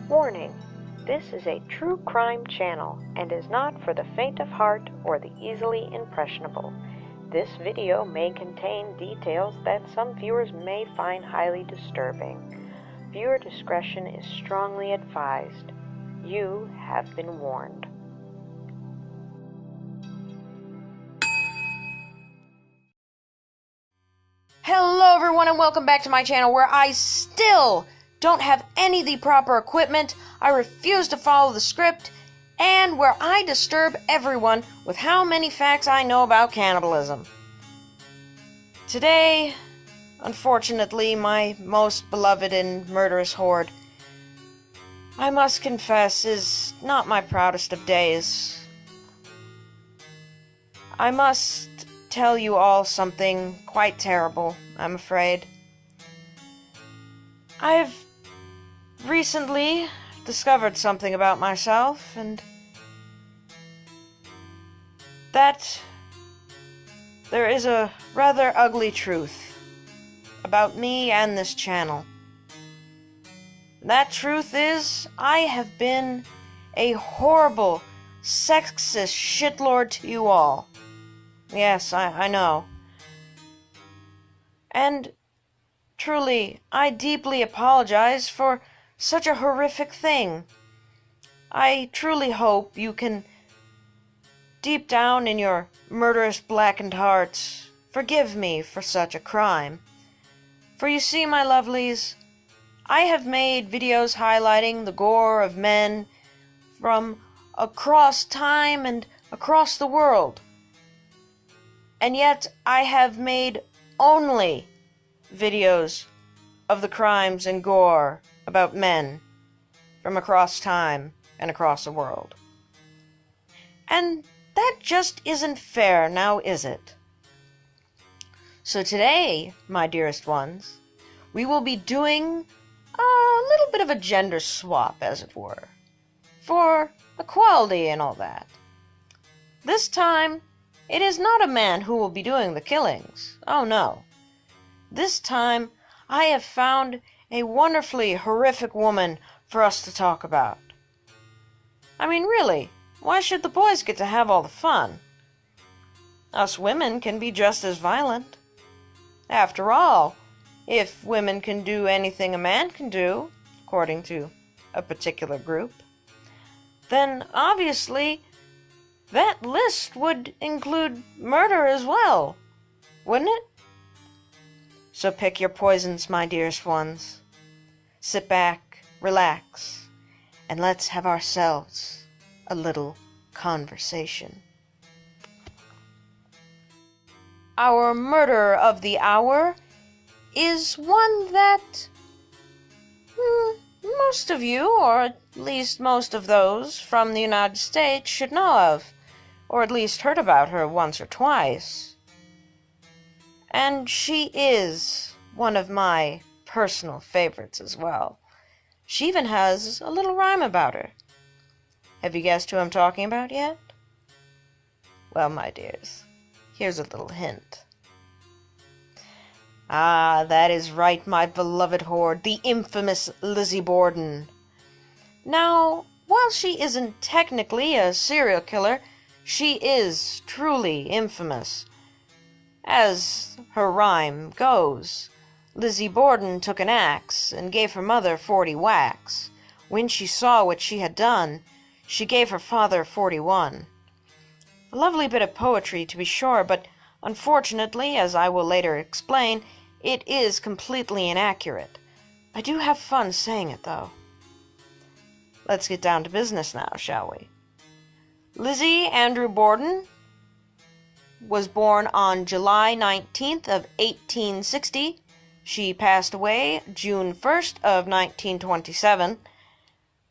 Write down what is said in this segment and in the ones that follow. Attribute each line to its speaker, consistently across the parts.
Speaker 1: Warning: this is a true crime channel and is not for the faint of heart or the easily impressionable. This video may contain details that some viewers may find highly disturbing. Viewer discretion is strongly advised. You have been warned.
Speaker 2: Hello everyone and welcome back to my channel where I still don't have any of the proper equipment, I refuse to follow the script, and where I disturb everyone with how many facts I know about cannibalism. Today, unfortunately, my most beloved and murderous horde, I must confess, is not my proudest of days. I must tell you all something quite terrible, I'm afraid. I've recently discovered something about myself, and that there is a rather ugly truth about me and this channel. That truth is, I have been a horrible, sexist shitlord to you all. Yes, I know. And truly, I deeply apologize for such a horrific thing. I truly hope you can, deep down in your murderous blackened hearts, forgive me for such a crime. For you see, my lovelies, I have made videos highlighting the gore of men from across time and across the world. And yet, I have made only videos of the crimes and gore about men from across time and across the world. And that just isn't fair, now is it? So today, my dearest ones, we will be doing a little bit of a gender swap, as it were, for equality and all that. This time, it is not a man who will be doing the killings. Oh no. This time, I have found a wonderfully horrific woman for us to talk about. I mean, really, why should the boys get to have all the fun? Us women can be just as violent. After all, if women can do anything a man can do, according to a particular group, then obviously that list would include murder as well, wouldn't it? So pick your poisons, my dearest ones. Sit back, relax, and let's have ourselves a little conversation. Our murderer of the hour is one that most of you, or at least most of those from the United States, should know of, or at least heard about her once or twice. And she is one of my personal favorites as well. She even has a little rhyme about her. Have you guessed who I'm talking about yet? Well, my dears, here's a little hint. Ah, that is right, my beloved horde, the infamous Lizzie Borden. Now, while she isn't technically a serial killer, she is truly infamous. As her rhyme goes, Lizzie Borden took an axe and gave her mother 40 whacks. When she saw what she had done, she gave her father 41. A lovely bit of poetry, to be sure, but unfortunately, as I will later explain, it is completely inaccurate. I do have fun saying it, though. Let's get down to business now, shall we? Lizzie Andrew Borden was born on July 19th of 1860. She passed away June 1st of 1927.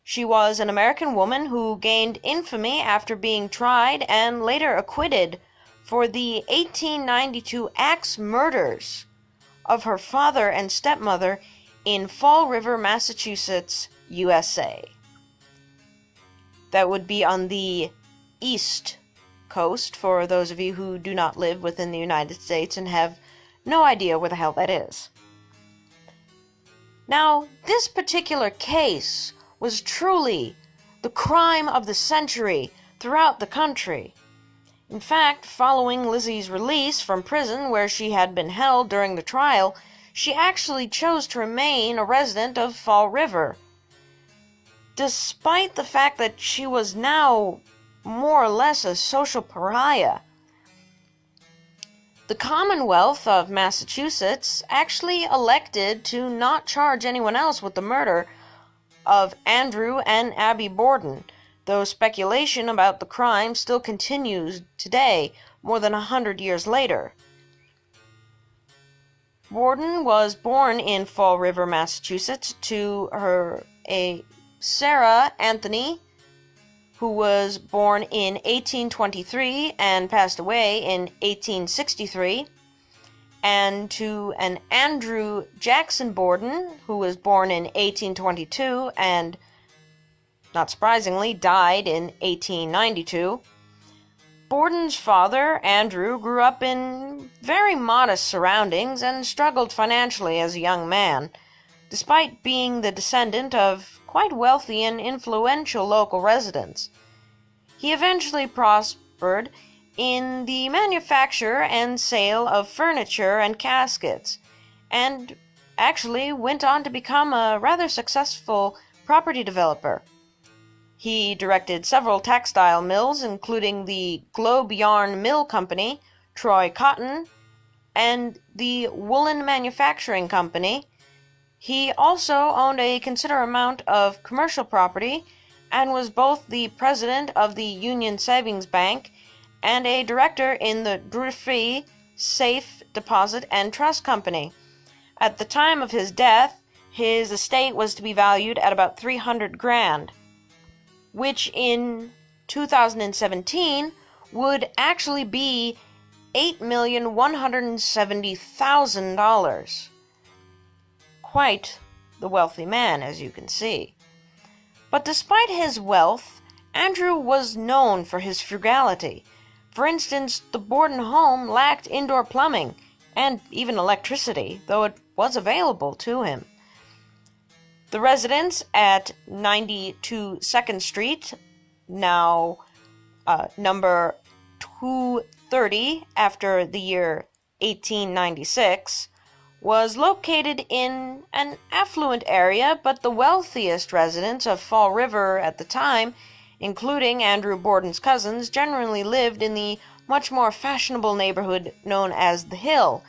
Speaker 2: She was an American woman who gained infamy after being tried and later acquitted for the 1892 axe murders of her father and stepmother in Fall River, Massachusetts, USA. That would be on the East Coast, for those of you who do not live within the United States and have no idea where the hell that is. Now, this particular case was truly the crime of the century throughout the country. In fact, following Lizzie's release from prison where she had been held during the trial, she actually chose to remain a resident of Fall River, despite the fact that she was now more or less a social pariah. The Commonwealth of Massachusetts actually elected to not charge anyone else with the murder of Andrew and Abby Borden, though speculation about the crime still continues today, more than 100 years later. Borden was born in Fall River, Massachusetts, to Sarah Anthony, who was born in 1823 and passed away in 1863, and to an Andrew Jackson Borden, who was born in 1822 and, not surprisingly, died in 1892. Borden's father, Andrew, grew up in very modest surroundings and struggled financially as a young man, despite being the descendant of quite wealthy and influential local residents. He eventually prospered in the manufacture and sale of furniture and caskets, and actually went on to become a rather successful property developer. He directed several textile mills, including the Globe Yarn Mill Company, Troy Cotton, and the Woolen Manufacturing Company. He also owned a considerable amount of commercial property and was both the president of the Union Savings Bank and a director in the Durfee Safe Deposit and Trust Company. At the time of his death, his estate was to be valued at about $300,000, which in 2017 would actually be $8,170,000. Quite the wealthy man, as you can see. But despite his wealth, Andrew was known for his frugality. For instance, the Borden home lacked indoor plumbing and even electricity, though it was available to him. The residence at 92 2nd Street, now number 230 after the year 1896, was located in an affluent area, but the wealthiest residents of Fall River at the time, including Andrew Borden's cousins, generally lived in the much more fashionable neighborhood known as the Hill.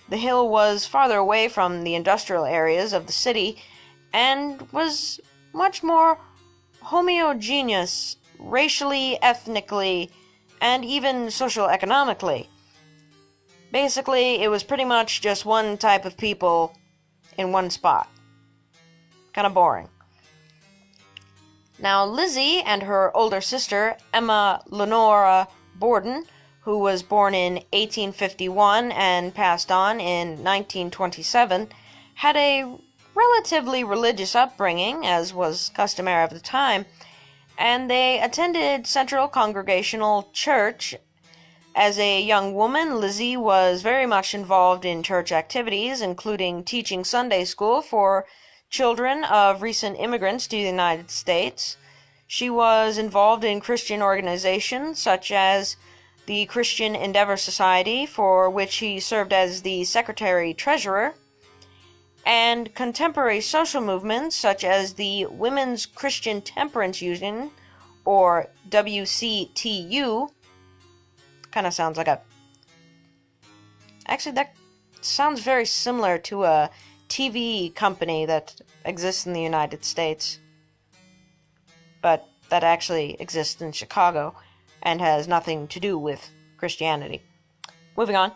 Speaker 2: The Hill was farther away from the industrial areas of the city and was much more homogeneous racially, ethnically, and even socioeconomically. Basically, it was pretty much just one type of people in one spot. Kind of boring. Now, Lizzie and her older sister, Emma Lenora Borden, who was born in 1851 and passed on in 1927, had a relatively religious upbringing, as was customary of the time, and they attended Central Congregational Church. As a young woman, Lizzie was very much involved in church activities, including teaching Sunday school for children of recent immigrants to the United States. She was involved in Christian organizations such as the Christian Endeavor Society, for which he served as the secretary-treasurer, and contemporary social movements such as the Women's Christian Temperance Union, or WCTU. Kind of sounds like a... Actually, that sounds very similar to a TV company that exists in the United States, but that actually exists in Chicago and has nothing to do with Christianity. Moving on.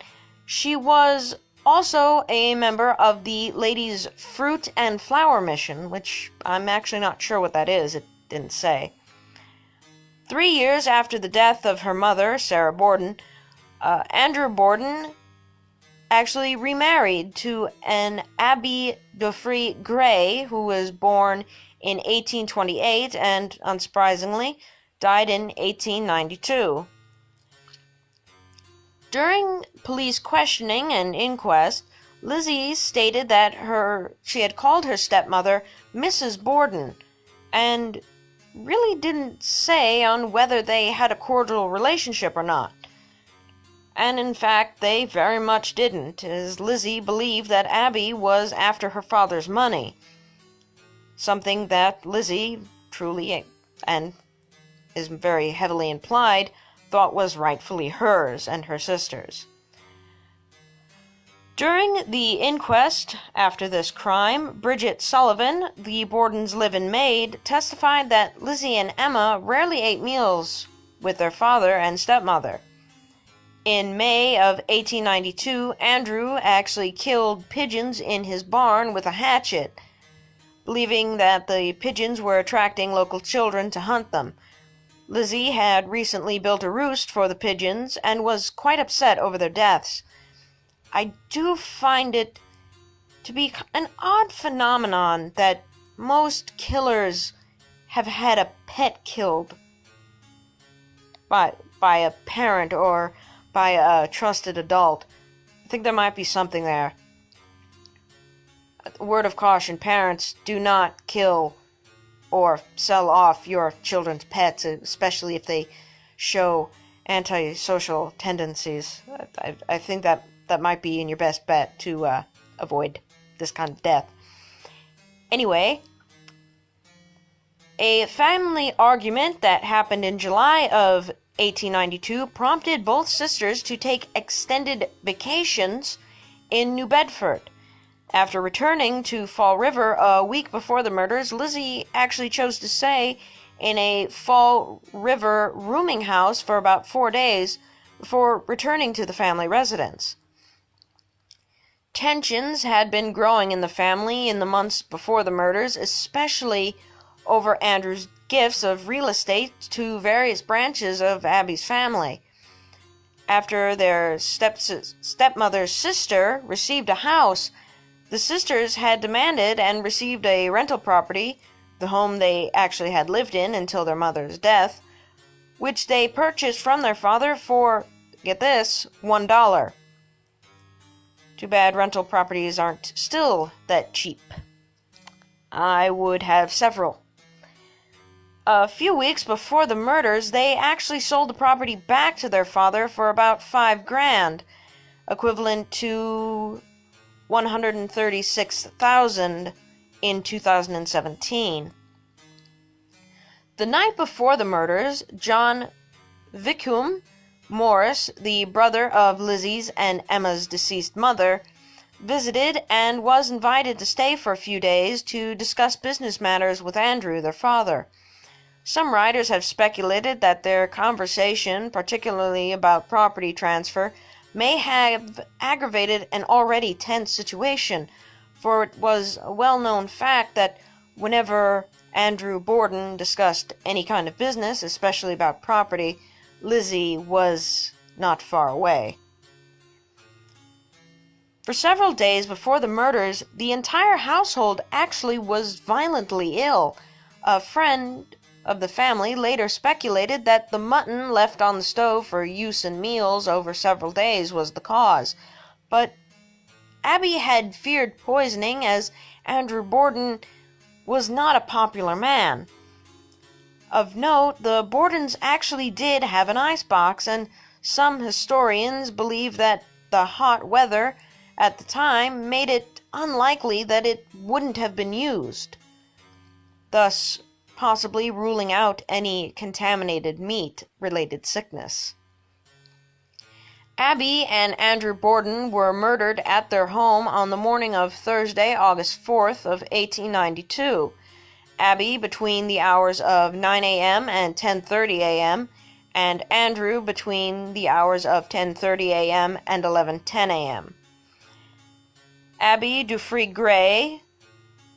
Speaker 2: She was also a member of the Ladies' Fruit and Flower Mission, which I'm actually not sure what that is. It didn't say. 3 years after the death of her mother, Sarah Borden, Andrew Borden actually remarried to an Abby Dofree Gray, who was born in 1828 and, unsurprisingly, died in 1892. During police questioning and inquest, Lizzie stated that she had called her stepmother Mrs. Borden, and really didn't say on whether they had a cordial relationship or not. And in fact, they very much didn't, as Lizzie believed that Abby was after her father's money, something that Lizzie truly, and is very heavily implied, thought was rightfully hers and her sister's. During the inquest after this crime, Bridget Sullivan, the Borden's live-in maid, testified that Lizzie and Emma rarely ate meals with their father and stepmother. In May of 1892, Andrew actually killed pigeons in his barn with a hatchet, believing that the pigeons were attracting local children to hunt them. Lizzie had recently built a roost for the pigeons and was quite upset over their deaths. I do find it to be an odd phenomenon that most killers have had a pet killed by a parent or by a trusted adult. I think there might be something there. Word of caution, parents, do not kill or sell off your children's pets, especially if they show antisocial tendencies. I think that might be in your best bet to avoid this kind of death. Anyway, a family argument that happened in July of 1892 prompted both sisters to take extended vacations in New Bedford. After returning to Fall River a week before the murders, Lizzie actually chose to stay in a Fall River rooming house for about 4 days before returning to the family residence. Tensions had been growing in the family in the months before the murders, especially over Andrew's gifts of real estate to various branches of Abby's family. After their stepmother's sister received a house, the sisters had demanded and received a rental property, the home they actually had lived in until their mother's death, which they purchased from their father for, get this, $1. Too bad rental properties aren't still that cheap. I would have several. A few weeks before the murders, they actually sold the property back to their father for about $5,000, equivalent to $136,000 in 2017. The night before the murders, John Vicum Morris, the brother of Lizzie's and Emma's deceased mother, visited and was invited to stay for a few days to discuss business matters with Andrew, their father. Some writers have speculated that their conversation, particularly about property transfer, may have aggravated an already tense situation, for it was a well-known fact that whenever Andrew Borden discussed any kind of business, especially about property, Lizzie was not far away. For several days before the murders, the entire household actually was violently ill. A friend of the family later speculated that the mutton left on the stove for use in meals over several days was the cause, but Abby had feared poisoning as Andrew Borden was not a popular man. Of note, the Bordens actually did have an icebox, and some historians believe that the hot weather at the time made it unlikely that it wouldn't have been used, thus possibly ruling out any contaminated meat-related sickness. Abby and Andrew Borden were murdered at their home on the morning of Thursday, August 4th of 1892. Abby between the hours of 9 a.m. and 10:30 a.m., and Andrew between the hours of 10:30 a.m. and 11:10 a.m. Abby Dufresne Gray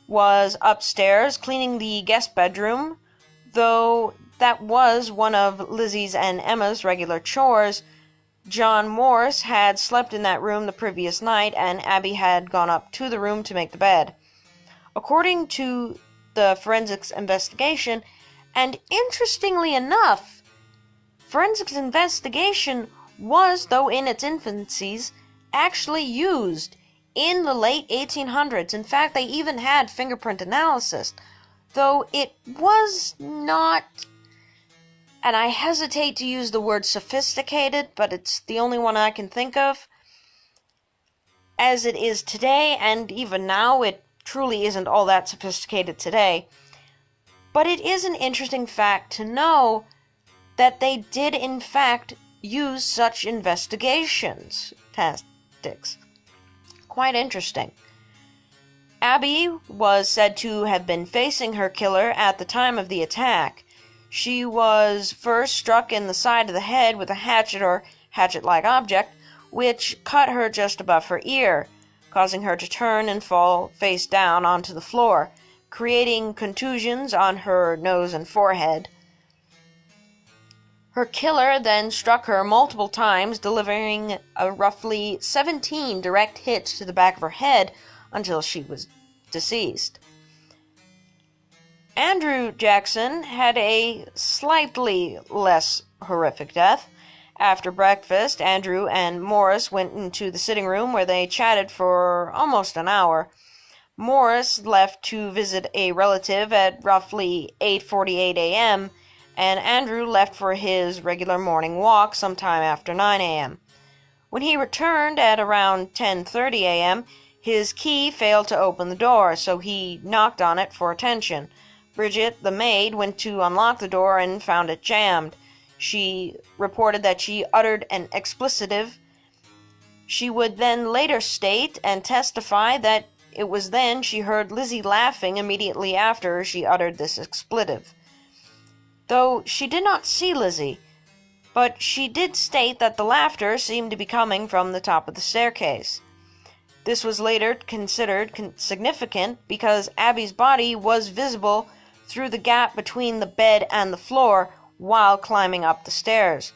Speaker 2: was upstairs cleaning the guest bedroom, though that was one of Lizzie's and Emma's regular chores. John Morris had slept in that room the previous night, and Abby had gone up to the room to make the bed. According to the forensics investigation, and interestingly enough, forensics investigation was, though in its infancies, actually used in the late 1800s. In fact, they even had fingerprint analysis. though it was not, and I hesitate to use the word sophisticated, but it's the only one I can think of, as it is today, and even now it truly isn't all that sophisticated today. But it is an interesting fact to know that they did in fact use such investigations tactics. Quite interesting. Abby was said to have been facing her killer at the time of the attack. She was first struck in the side of the head with a hatchet or hatchet-like object, which cut her just above her ear, causing her to turn and fall face down onto the floor, creating contusions on her nose and forehead. Her killer then struck her multiple times, delivering a roughly 17 direct hits to the back of her head until she was deceased. Andrew Jackson had a slightly less horrific death. After breakfast, Andrew and Morris went into the sitting room where they chatted for almost an hour. Morris left to visit a relative at roughly 8:48 a.m., and Andrew left for his regular morning walk sometime after 9 a.m. When he returned at around 10:30 a.m., his key failed to open the door, so he knocked on it for attention. Bridget, the maid, went to unlock the door and found it jammed. She reported that she uttered an expletive. She would then later state and testify that it was then she heard Lizzie laughing immediately after she uttered this expletive. Though she did not see Lizzie, but she did state that the laughter seemed to be coming from the top of the staircase. This was later considered significant because Abby's body was visible through the gap between the bed and the floor while climbing up the stairs.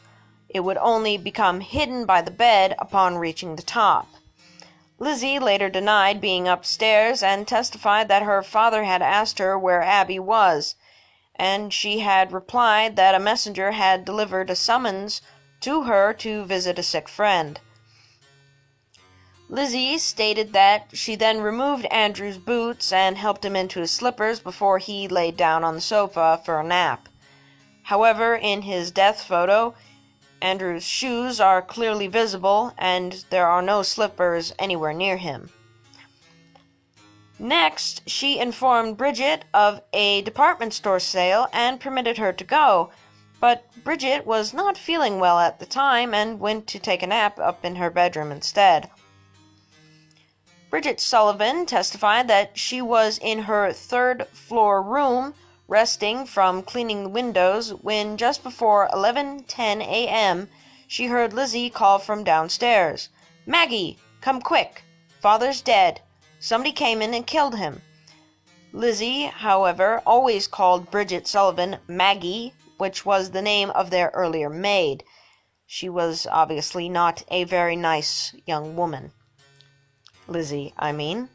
Speaker 2: It would only become hidden by the bed upon reaching the top. Lizzie later denied being upstairs and testified that her father had asked her where Abby was, and she had replied that a messenger had delivered a summons to her to visit a sick friend. Lizzie stated that she then removed Andrew's boots and helped him into his slippers before he laid down on the sofa for a nap. However, in his death photo, Andrew's shoes are clearly visible and there are no slippers anywhere near him. Next, she informed Bridget of a department store sale and permitted her to go, but Bridget was not feeling well at the time and went to take a nap up in her bedroom instead. Bridget Sullivan testified that she was in her third-floor room resting from cleaning the windows when just before 11:10 a.m. she heard Lizzie call from downstairs, "Maggie, come quick! Father's dead. Somebody came in and killed him." Lizzie, however, always called Bridget Sullivan Maggie, which was the name of their earlier maid. She was obviously not a very nice young woman. Lizzie, I mean.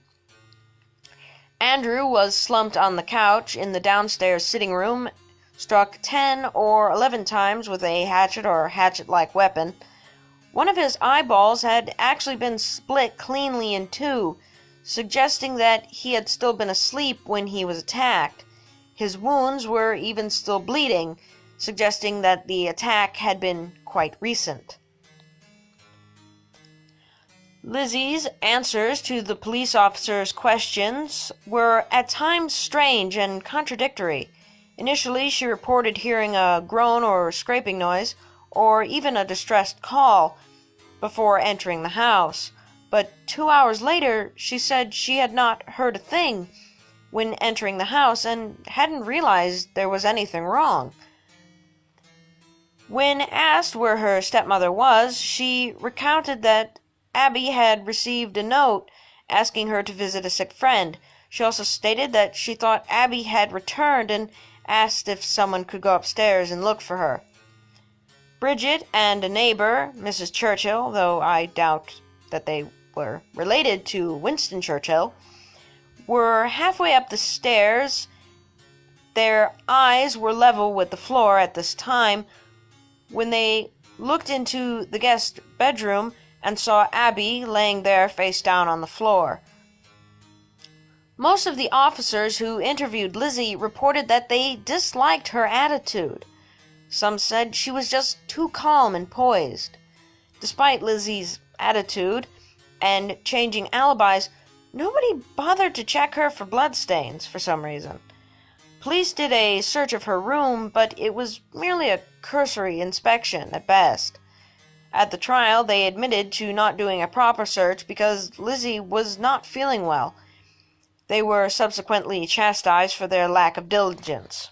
Speaker 2: Andrew was slumped on the couch in the downstairs sitting room, struck 10 or 11 times with a hatchet or hatchet-like weapon. One of his eyeballs had actually been split cleanly in two, suggesting that he had still been asleep when he was attacked. His wounds were even still bleeding, suggesting that the attack had been quite recent. Lizzie's answers to the police officer's questions were at times strange and contradictory. Initially, she reported hearing a groan or scraping noise, or even a distressed call, before entering the house. But 2 hours later, she said she had not heard a thing when entering the house and hadn't realized there was anything wrong. When asked where her stepmother was, she recounted that Abby had received a note asking her to visit a sick friend. She also stated that she thought Abby had returned and asked if someone could go upstairs and look for her. Bridget and a neighbor, Mrs. Churchill, though I doubt that they were related to Winston Churchill, were halfway up the stairs. Their eyes were level with the floor at this time when they looked into the guest bedroom and saw Abby laying there face down on the floor. Most of the officers who interviewed Lizzie reported that they disliked her attitude. Some said she was just too calm and poised. Despite Lizzie's attitude and changing alibis, nobody bothered to check her for bloodstains for some reason. Police did a search of her room, but it was merely a cursory inspection at best. At the trial, they admitted to not doing a proper search because Lizzie was not feeling well. They were subsequently chastised for their lack of diligence.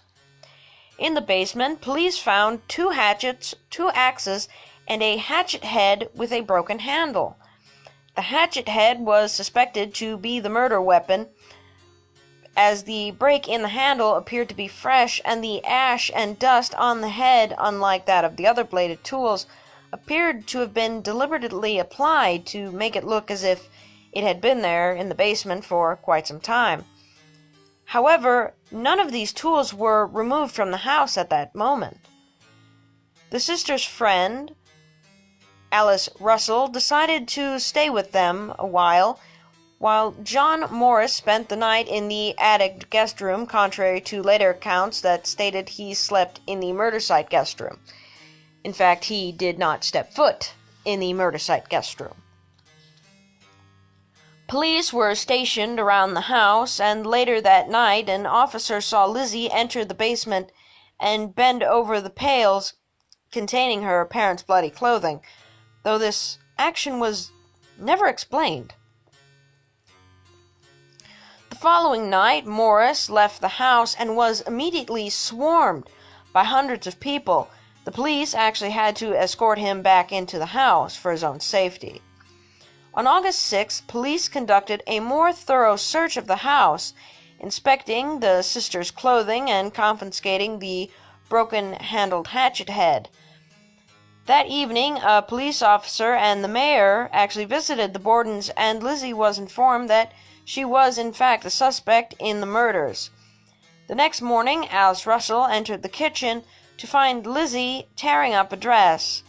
Speaker 2: In the basement, police found 2 hatchets, 2 axes, and a hatchet head with a broken handle. The hatchet head was suspected to be the murder weapon, as the break in the handle appeared to be fresh, and the ash and dust on the head, unlike that of the other bladed tools, appeared to have been deliberately applied to make it look as if it had been there in the basement for quite some time. However, none of these tools were removed from the house at that moment. The sisters' friend, Alice Russell, decided to stay with them a while John Morris spent the night in the attic guest room, contrary to later accounts that stated he slept in the murder site guest room. In fact, he did not step foot in the murder site guest room. Police were stationed around the house, and later that night an officer saw Lizzie enter the basement and bend over the pails containing her parents' bloody clothing, though this action was never explained. The following night, Morris left the house and was immediately swarmed by hundreds of people. The police actually had to escort him back into the house for his own safety. On August 6th, police conducted a more thorough search of the house, inspecting the sisters' clothing and confiscating the broken-handled hatchet head. That evening, a police officer and the mayor actually visited the Bordens, and Lizzie was informed that she was in fact the suspect in the murders. The next morning, Alice Russell entered the kitchen to find Lizzie tearing up a dress.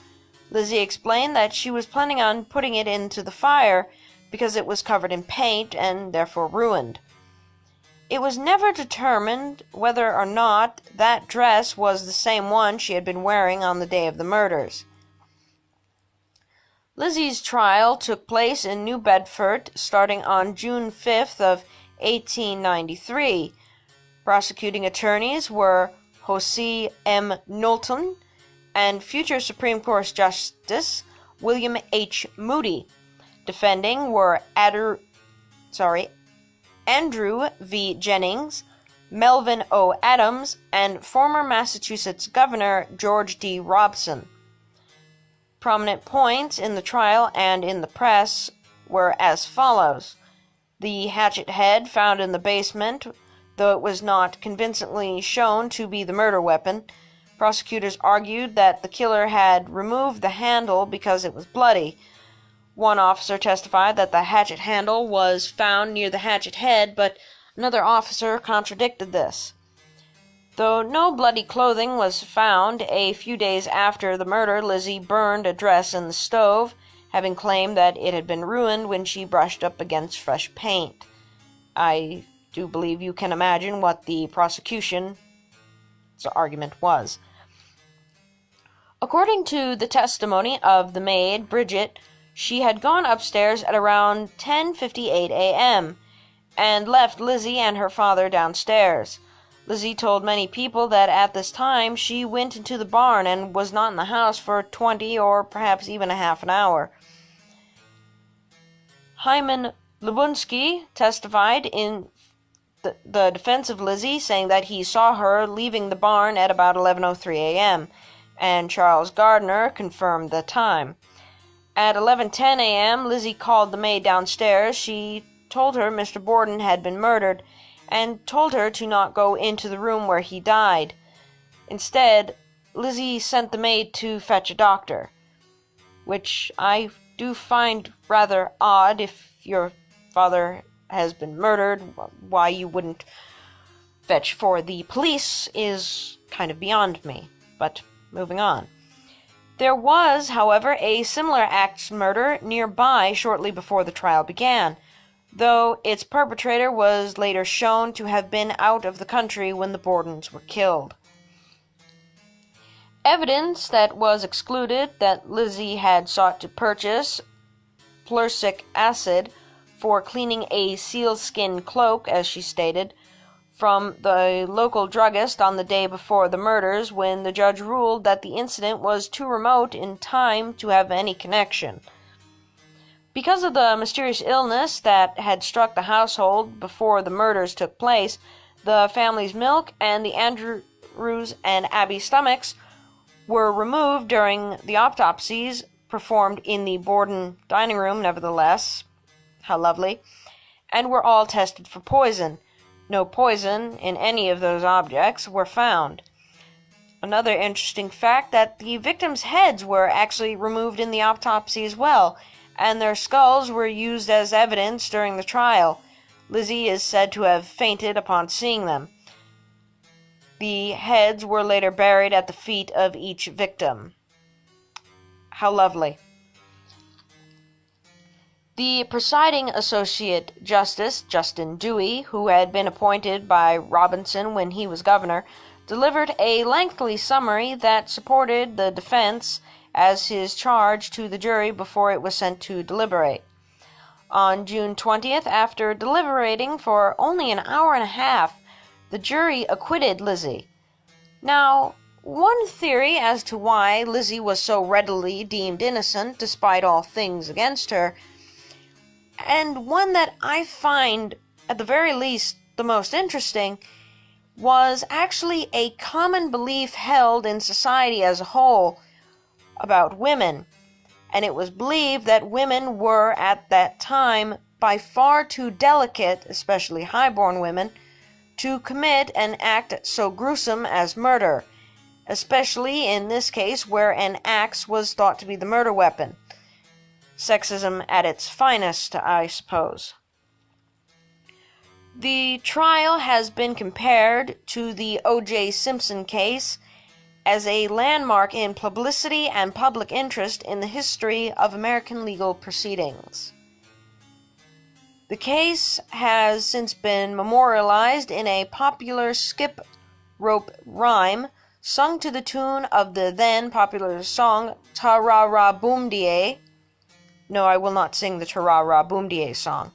Speaker 2: Lizzie explained that she was planning on putting it into the fire because it was covered in paint and therefore ruined. It was never determined whether or not that dress was the same one she had been wearing on the day of the murders. Lizzie's trial took place in New Bedford starting on June 5th of 1893. Prosecuting attorneys were Jose M. Knowlton and future Supreme Court Justice William H. Moody. Defending were Andrew V. Jennings, Melvin O. Adams, and former Massachusetts Governor George D. Robson. Prominent points in the trial and in the press were as follows. The hatchet head found in the basement, though it was not convincingly shown to be the murder weapon. Prosecutors argued that the killer had removed the handle because it was bloody. One officer testified that the hatchet handle was found near the hatchet head, but another officer contradicted this. Though no bloody clothing was found, a few days after the murder, Lizzie burned a dress in the stove, having claimed that it had been ruined when she brushed up against fresh paint. I do believe you can imagine what the prosecution's argument was. According to the testimony of the maid, Bridget, she had gone upstairs at around 10:58 a.m. and left Lizzie and her father downstairs. Lizzie told many people that at this time she went into the barn and was not in the house for 20 or perhaps even a half an hour. Hyman Lubunsky testified in the defense of Lizzie, saying that he saw her leaving the barn at about 11:03 a.m., and Charles Gardner confirmed the time. At 11:10 a.m., Lizzie called the maid downstairs. She told her Mr. Borden had been murdered, and told her to not go into the room where he died. Instead, Lizzie sent the maid to fetch a doctor, which I do find rather odd. If your father has been murdered, why you wouldn't fetch for the police is kind of beyond me, but moving on. There was, however, a similar axe murder nearby shortly before the trial began. though its perpetrator was later shown to have been out of the country when the Bordens were killed. Evidence that was excluded that Lizzie had sought to purchase prussic acid for cleaning a sealskin cloak, as she stated, from the local druggist on the day before the murders, when the judge ruled that the incident was too remote in time to have any connection. Because of the mysterious illness that had struck the household before the murders took place, the family's milk and the Andrews and Abby stomachs were removed during the autopsies performed in the Borden dining room, nevertheless. How lovely. And were all tested for poison. No poison in any of those objects were found. Another interesting fact that the victims' heads were actually removed in the autopsy as well, and their skulls were used as evidence during the trial. Lizzie is said to have fainted upon seeing them. The heads were later buried at the feet of each victim. How lovely. The presiding Associate Justice, Justin Dewey, who had been appointed by Robinson when he was governor, delivered a lengthy summary that supported the defense as his charge to the jury before it was sent to deliberate. On June 20th, after deliberating for only an hour and a half, the jury acquitted Lizzie. Now, one theory as to why Lizzie was so readily deemed innocent despite all things against her, and one that I find, at the very least, the most interesting, was actually a common belief held in society as a whole about women, and it was believed that women were, at that time, by far too delicate, especially high-born women, to commit an act so gruesome as murder, especially in this case where an axe was thought to be the murder weapon. Sexism at its finest, I suppose. The trial has been compared to the O.J. Simpson case as a landmark in publicity and public interest in the history of American legal proceedings. The case has since been memorialized in a popular skip rope rhyme sung to the tune of the then popular song Ta-ra-ra-boom-de-ay. No, I will not sing the Ta-ra-ra-boom-de-ay song.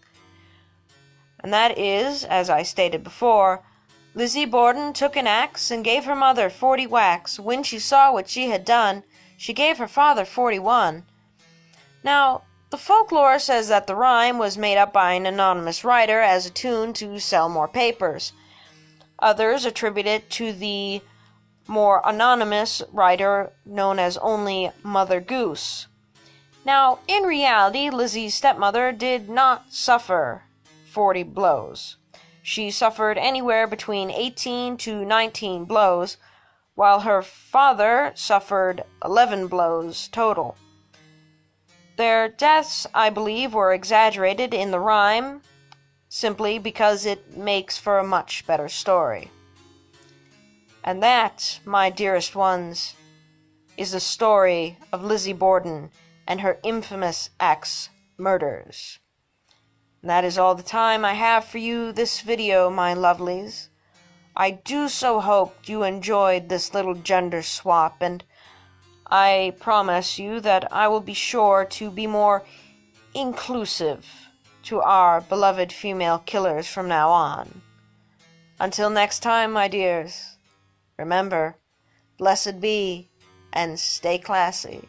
Speaker 2: And that is, as I stated before, Lizzie Borden took an axe and gave her mother 40 whacks. When she saw what she had done, she gave her father 41. Now, the folklore says that the rhyme was made up by an anonymous writer as a tune to sell more papers. Others attribute it to the more anonymous writer known as only Mother Goose. Now, in reality, Lizzie's stepmother did not suffer 40 blows. She suffered anywhere between 18 to 19 blows, while her father suffered 11 blows total. Their deaths, I believe, were exaggerated in the rhyme, simply because it makes for a much better story. And that, my dearest ones, is the story of Lizzie Borden and her infamous axe murders. And that is all the time I have for you this video, my lovelies. I do so hope you enjoyed this little gender swap, and I promise you that I will be sure to be more inclusive to our beloved female killers from now on. Until next time, my dears, remember, blessed be, and stay classy.